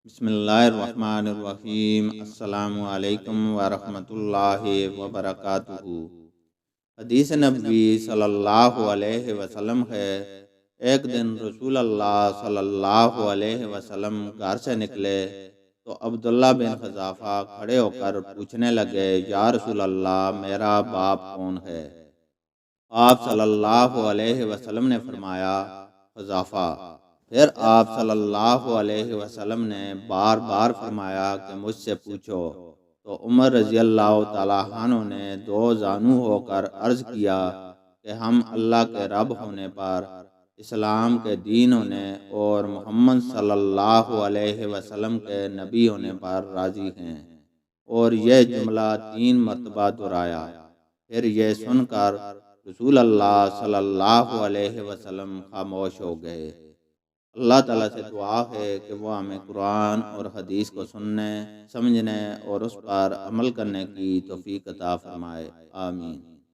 بسم اللہ الرحمن الرحیم۔ السلام علیکم ورحمۃ اللہ وبرکاتہ۔ حدیث نبوی صلی اللہ علیہ وسلم ہے، ایک دن رسول اللہ صلی اللہ علیہ وسلم گھر سے نکلے تو عبداللہ بن حذافہ کھڑے ہو کر پوچھنے لگے، یا رسول اللہ، میرا باپ کون ہے؟ آپ صلی اللہ علیہ وسلم نے فرمایا، حذافہ۔ پھر آپ صلی اللہ علیہ وسلم نے بار بار فرمایا کہ مجھ سے پوچھو، تو عمر رضی اللہ تعالیٰ عنہ نے دو زانو ہو کر عرض کیا کہ ہم اللہ کے رب ہونے پر، اسلام کے دین ہونے اور محمد صلی اللہ علیہ وسلم کے نبی ہونے پر راضی ہیں، اور یہ جملہ 3 مرتبہ دہرایا۔ پھر یہ سن کر رسول اللہ صلی اللہ علیہ وسلم خاموش ہو گئے۔ اللہ تعالیٰ سے دعا ہے کہ وہ ہمیں قرآن اور حدیث کو سننے، سمجھنے اور اس پر عمل کرنے کی توفیق عطا فرمائے، آمین۔